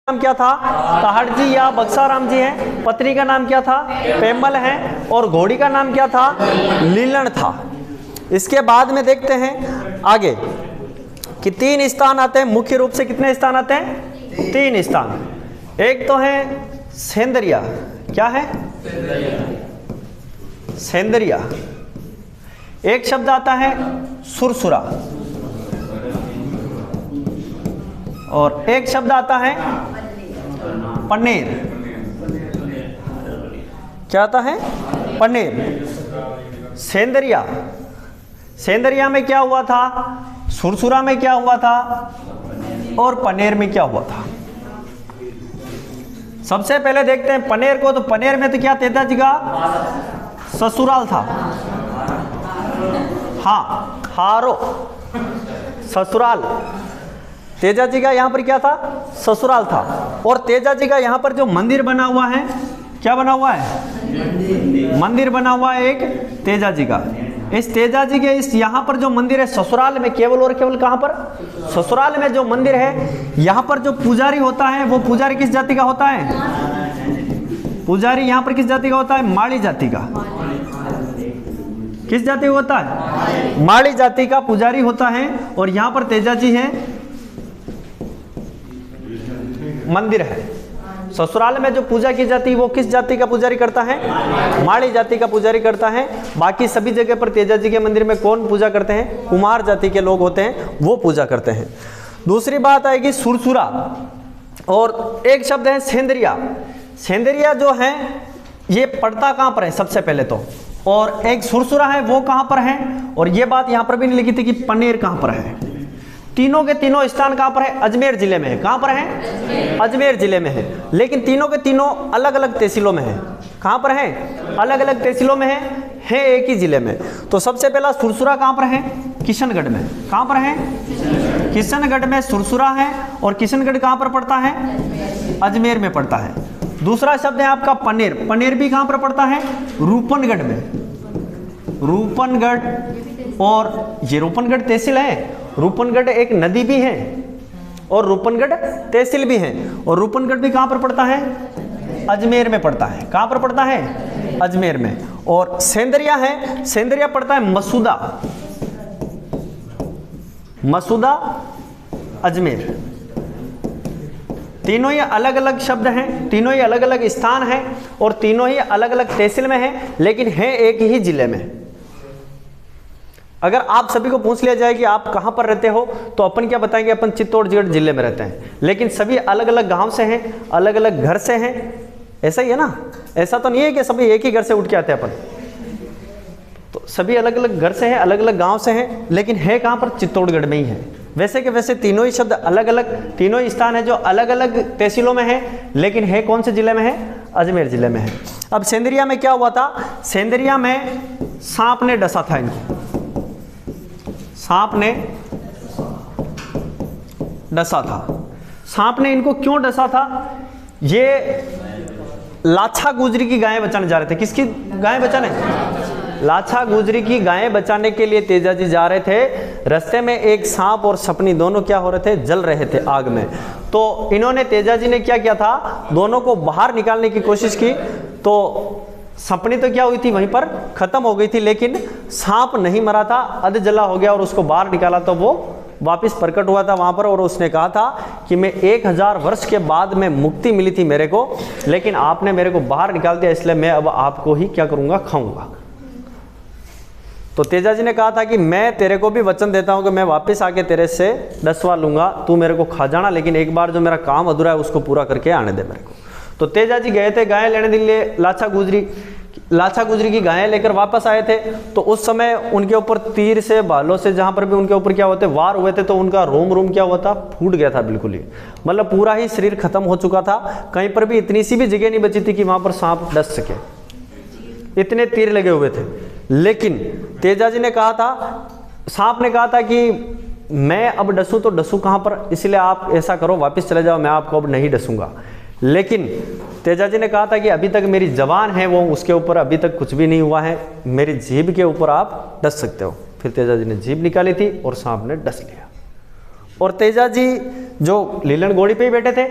नाम क्या था? ताहड़ जी या बक्साराम जी हैं। पत्नी का नाम क्या था? पेमल है। और घोड़ी का नाम क्या था? लीलन था। इसके बाद में देखते हैं आगे कि 3 स्थान आते हैं। मुख्य रूप से कितने स्थान आते हैं? 3 स्थान। एक तो है सेंदरिया। क्या है? सेंदरिया। एक शब्द आता है सुरसुरा, और एक शब्द आता है पन्नेर। क्या आता है? पन्नेर। सेंदरिया, सेंदरिया में क्या हुआ था? सुरसुरा में क्या हुआ था? और पन्नेर में क्या हुआ था? सबसे पहले देखते हैं पन्नेर को। तो पन्नेर में तो क्या तेजा जी का ससुराल था। हाँ, हारो ससुराल। तेजा जी का यहां पर क्या था? ससुराल था। और तेजा जी का यहां पर जो मंदिर बना हुआ है, क्या बना हुआ है? मंदिर बना हुआ है एक तेजा जी का। इस तेजा जी के इस यहां पर जो मंदिर है ससुराल में, केवल और केवल कहां पर? ससुराल में जो मंदिर है, यहां पर जो पुजारी होता है वो पुजारी किस जाति का होता है? पुजारी यहां पर किस जाति का होता है? माड़ी जाति का। किस जाति का होता है? माड़ी जाति का पुजारी होता है। और यहां पर तेजा जी है, मंदिर है। ससुराल में जो पूजा की जाती है वो किस जाति का पुजारी करता है? माड़ी जाति का पुजारी करता है। बाकी सभी जगह पर तेजा जी के मंदिर में कौन पूजा करते हैं? कुमार जाति के लोग होते हैं, वो पूजा करते हैं। दूसरी बात आएगी सुरसुरा, और एक शब्द है सेंदरिया। सेंदरिया जो है ये पड़ता कहां पर है सबसे पहले तो, और एक सुरसुरा है वो कहां पर है? और ये बात यहां पर भी नहीं लिखी थी कि पन्नेर कहां पर है। तीनों के तीनों स्थान कहां पर है? अजमेर जिले में है। कहां पर है? अजमेर जिले में है। लेकिन तीनों के तीनों अलग अलग तहसीलों में है। कहां पर है? अलग अलग तहसीलों में है एक ही जिले में। तो सबसे पहला सुरसुरा कहां पर है? किशनगढ़ में। कहां पर है? किशनगढ़ में सुरसुरा है। और किशनगढ़ कहां पर पड़ता है? अजमेर में पड़ता है। दूसरा शब्द है आपका पन्नेर। पन्नेर भी कहां पर पड़ता है? रूपनगढ़ में। रूपनगढ़, और ये रूपनगढ़ तहसील है। रूपनगढ़ एक नदी भी है और रूपनगढ़ तहसील भी है। और रूपनगढ़ भी कहां पर पड़ता है? अजमेर में पड़ता है। कहां पर पड़ता है? अजमेर में। और सेंदरिया है, सेंदरिया पड़ता है मसूदा। मसूदा, अजमेर। तीनों ही अलग अलग शब्द हैं, तीनों ही अलग अलग स्थान हैं, और तीनों ही अलग अलग तहसील में हैं, लेकिन है एक ही जिले में। अगर आप सभी को पूछ लिया जाए कि आप कहां पर रहते हो, तो अपन क्या बताएंगे? अपन चित्तौड़गढ़ जिले में रहते हैं। लेकिन सभी अलग अलग गांव से हैं, अलग अलग घर से हैं। ऐसा ही है ना? ऐसा तो नहीं है कि सभी एक ही घर से उठ के आते हैं अपन। तो सभी अलग अलग घर से हैं, अलग अलग गांव से हैं, लेकिन है कहां पर? चित्तौड़गढ़ में ही है। वैसे के वैसे तीनों ही शब्द अलग अलग, तीनों ही स्थान है जो अलग अलग तहसीलों में है, लेकिन है कौन से जिले में है? अजमेर जिले में है। अब सेंदरिया में क्या हुआ था? सेंदरिया में सांप ने डसा था इनको। सांप ने डसा था। सांप ने इनको क्यों डसा था? ये लाछा गुजरी की गायें बचाने जा रहे थे। किसकी गायें बचाने? लाछा गुजरी की गायें बचाने के लिए तेजा जी जा रहे थे। रास्ते में एक सांप और सपनी दोनों क्या हो रहे थे? जल रहे थे आग में। तो इन्होंने, तेजा जी ने क्या किया था? दोनों को बाहर निकालने की कोशिश की। तो सपनी तो क्या हुई थी? वहीं पर खत्म हो गई थी, लेकिन सांप नहीं मरा था, अध जला हो गया, और उसको बाहर निकाला तो वो वापस प्रकट हुआ था वहां पर। और उसने कहा था कि मैं 1000 वर्ष के बाद में मुक्ति मिली थी मेरे को, लेकिन आपने मेरे को बाहर निकाल दिया, इसलिए मैं अब आपको ही क्या करूंगा? खाऊंगा। तो तेजा जी ने कहा था कि मैं तेरे को भी वचन देता हूं कि मैं वापस आके तेरे से डसवा लूंगा, तू मेरे को खा जाना, लेकिन एक बार जो मेरा काम अधूरा है उसको पूरा करके आने दे मेरे को। तो तेजा जी गए थे गायें लेने के लिए। लाछा गुजरी की गायें लेकर वापस आए थे। तो उस समय उनके ऊपर तीर से, भालों से, जहां पर भी उनके ऊपर क्या होते वार हुए थे, तो उनका रोम क्या हुआ था? फूट गया था बिल्कुल ही। मतलब पूरा ही शरीर खत्म हो चुका था। कहीं पर भी इतनी सी भी जगह नहीं बची थी कि वहां पर सांप डस सके, इतने तीर लगे हुए थे। लेकिन तेजा जी ने कहा था, सांप ने कहा था कि मैं अब डसूं तो डसूं कहां पर? इसलिए आप ऐसा करो, वापस चले जाओ, मैं आपको अब नहीं डसूंगा। लेकिन तेजा जी ने कहा था कि अभी तक मेरी जबान है वो, उसके ऊपर अभी तक कुछ भी नहीं हुआ है, मेरी जीभ के ऊपर आप डस सकते हो। फिर तेजा जी ने जीभ निकाली थी और सांप ने डस लिया। और तेजा जी जो लीलन घोड़ी पे ही बैठे थे,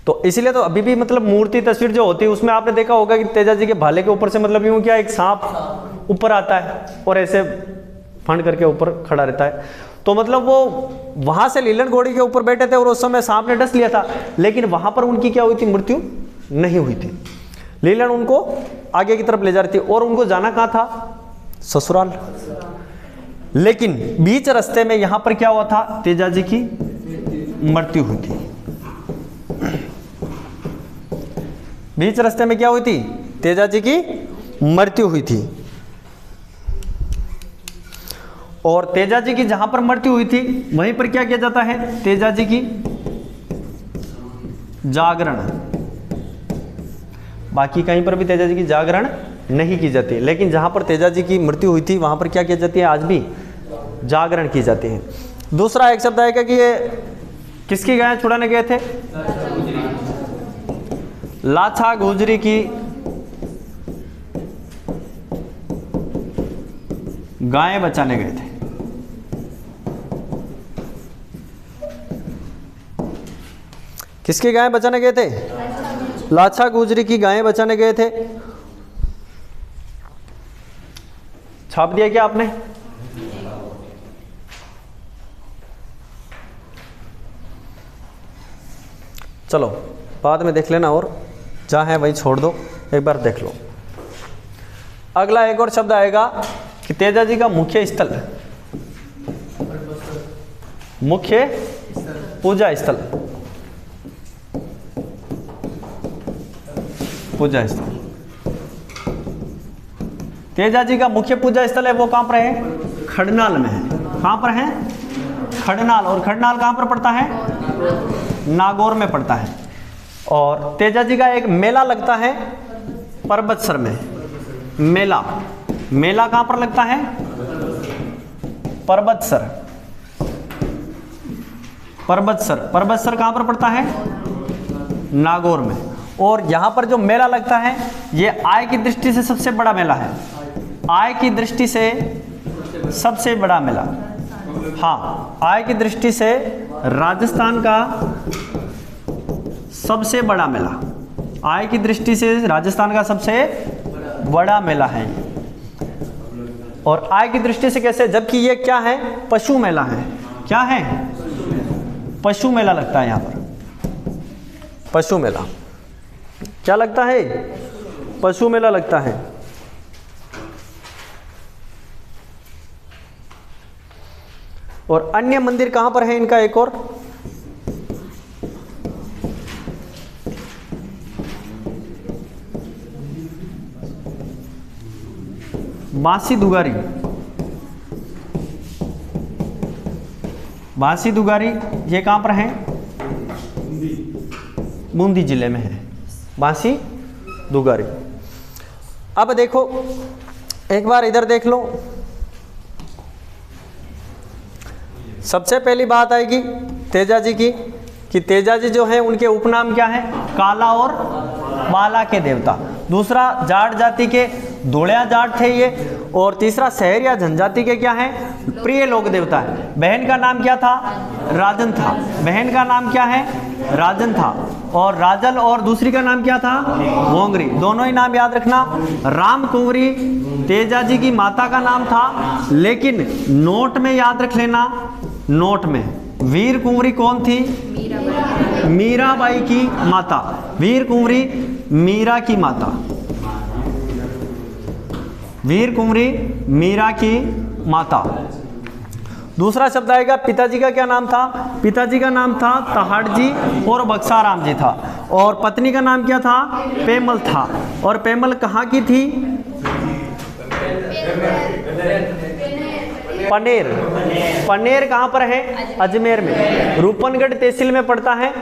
तो इसीलिए तो अभी भी मतलब मूर्ति तस्वीर जो होती है उसमें आपने देखा होगा कि तेजाजी के भाले के ऊपर से मतलब यूं क्या एक सांप ऊपर आता है और ऐसे फंड करके ऊपर खड़ा रहता है। तो मतलब वो वहां से लीलन घोड़ी के ऊपर बैठे थे और उस समय सांप ने डस लिया था, लेकिन वहां पर उनकी क्या हुई थी, मृत्यु नहीं हुई थी। लीलन उनको आगे की तरफ ले जा रही थी और उनको जाना कहां था, ससुराल। लेकिन बीच रास्ते में यहां पर क्या हुआ था, तेजाजी की मृत्यु हुई थी। बीच रास्ते में क्या हुई थी, तेजाजी की मृत्यु हुई थी। और तेजाजी की जहां पर मृत्यु हुई थी वहीं पर क्या किया जाता है, तेजाजी की जागरण। बाकी कहीं पर भी तेजाजी की जागरण नहीं की जाती, लेकिन जहां पर तेजाजी की मृत्यु हुई थी वहां पर क्या की जाती है, आज भी जागरण की जाती है। दूसरा एक शब्द आएगा कि ये किसकी गाय छुड़ाने गए थे, लाछा गुजरी की गायें बचाने गए थे। किसकी गायें बचाने गए थे, लाछा गुजरी की गायें बचाने गए थे। छाप दिया क्या आपने, चलो बाद में देख लेना, और जहां है वहीं छोड़ दो, एक बार देख लो। अगला एक और शब्द आएगा कि तेजाजी का मुख्य स्थल, मुख्य पूजा स्थल, पूजा स्थल। तेजाजी का मुख्य पूजा स्थल है वो कहां पर है, खडनाल में है। कहां पर है, खडनाल। और खडनाल कहां पर पड़ता है, नागौर में पड़ता है। और तेजाजी का एक मेला लगता है परबतसर में। मेला, मेला कहां पर लगता है, परबतसर। परबतसर, परबतसर कहां पर पड़ता है, नागौर में। और यहां पर जो मेला लगता है ये आय की दृष्टि से सबसे बड़ा मेला है, आय की दृष्टि से सबसे बड़ा मेला। हाँ, आय की दृष्टि से राजस्थान का सबसे बड़ा मेला, आय की दृष्टि से राजस्थान का सबसे बड़ा मेला है। और आय की दृष्टि से कैसे, जबकि ये क्या है, पशु मेला है। क्या है, पशु मेला लगता है यहां पर, पशु मेला। क्या लगता है, पशु मेला लगता है। और अन्य मंदिर कहां पर है इनका, एक और बांसी दुगारी। बांसी दुगारी ये कहां पर है, बूंदी जिले में है बांसी दुगारी। अब देखो एक बार इधर देख लो, सबसे पहली बात आएगी तेजाजी की कि तेजाजी जो है उनके उपनाम क्या है, काला और बाला के देवता। दूसरा, जाट जाति के धोड़िया जाट थे ये। और तीसरा, सहरिया जनजाति के क्या है, प्रिय लोक देवता है। बहन का नाम क्या था, राजन था। बहन का नाम क्या है, राजन था। और राजल और दूसरी का नाम क्या था, मोंगरी। दोनों ही नाम याद रखना। राम कुंवरी तेजाजी की माता का नाम था, लेकिन नोट में याद रख लेना, नोट में वीर कुंवरी कौन थी, मीराबाई की माता। वीर कुंवरी मीरा की माता, वीर कुंवरी मीरा की माता। दूसरा शब्द आएगा, पिताजी का क्या नाम था, पिताजी का नाम था तहाड़जी और बक्साराम जी था। और पत्नी का नाम क्या था, पेमल था। और पेमल कहाँ की थी, पनेर। पनेर कहाँ पर है, अजमेर में। रूपनगढ़ तहसील में पड़ता है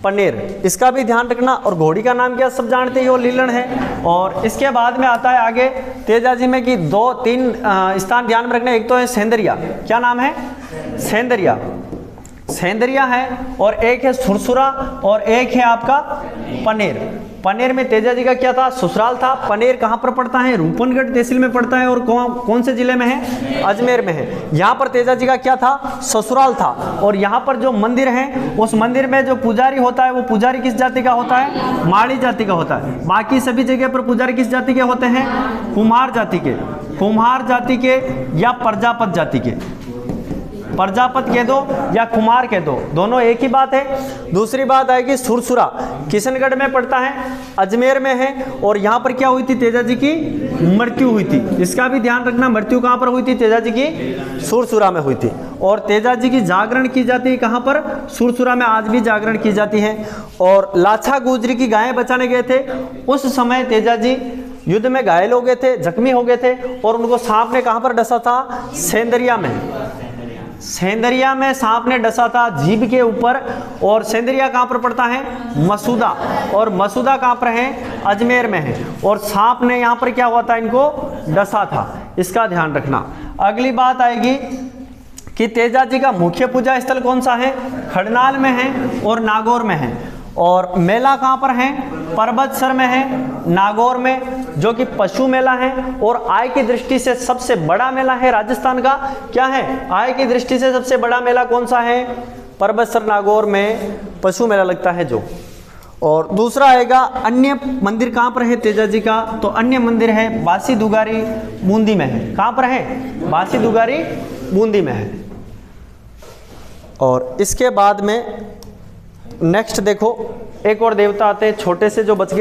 पनेर, इसका भी ध्यान रखना। और घोड़ी का नाम क्या सब जानते हो, लीलन है। और इसके बाद में आता है आगे तेजाजी में कि 2-3 स्थान ध्यान में रखना। एक तो है सेंदरिया, क्या नाम है, सेंदरिया, सेंदरिया है। और एक है सुरसुरा और एक है आपका पनेर। पनेर में तेजा जी का क्या था? ससुराल था। पनेर कहाँ पर पड़ता है? रूपनगढ़ तहसील में पड़ता है और कौन से जिले में है? अजमेर में है। यहाँ पर तेजा जी का क्या था? ससुराल था। और यहाँ पर जो मंदिर है उस मंदिर में जो पुजारी होता है वो पुजारी किस जाति का होता है? माड़ी जाति का होता है। बाकी सभी जगह पर पुजारी किस जाति के होते हैं? कुम्हार जाति के, कुम्हार जाति के या प्रजापत जाति के। प्रजापत कह दो या कुमार कह दो, दोनों एक ही बात है। दूसरी बात आएगी सुरसुरा, किशनगढ़ में पड़ता है, अजमेर में है। और यहाँ पर क्या हुई थी? तेजा जी की मृत्यु हुई थी। इसका भी ध्यान रखना, मृत्यु कहाँ पर हुई थी? तेजा जी की सुरसुरा में हुई थी। और तेजा जी की जागरण की जाती है कहाँ पर? सुरसुरा में आज भी जागरण की जाती है। और लाछा गुजरी की गायें बचाने गए थे, उस समय तेजा जी युद्ध में घायल हो गए थे, जख्मी हो गए थे और उनको सांप ने कहाँ पर डसा था? सेंदरिया में। सेंदरिया में सांप ने डसा था जीभ के ऊपर। और सेंदरिया कहाँ पर पड़ता है? मसूदा। और मसूदा कहाँ पर है? अजमेर में है। और सांप ने यहाँ पर क्या हुआ था? इनको डसा था। इसका ध्यान रखना। अगली बात आएगी कि तेजा जी का मुख्य पूजा स्थल कौन सा है? खड़नाल में है और नागौर में है। और मेला कहाँ पर है? पर्वतसर में है, नागौर में, जो कि पशु मेला है। और आय की दृष्टि से सबसे बड़ा मेला है राजस्थान का। क्या है? आय की दृष्टि से सबसे बड़ा मेला कौन सा है? पर्वतसर नागौर में पशु मेला लगता है जो। और दूसरा आएगा अन्य मंदिर कहाँ पर है तेजा जी का? तो अन्य मंदिर है बासी दुगारी बूंदी में है। कहाँ पर है? बासी दुगारी बूंदी में है। और इसके बाद में नेक्स्ट देखो, एक और देवता आते हैं छोटे से जो बच गए।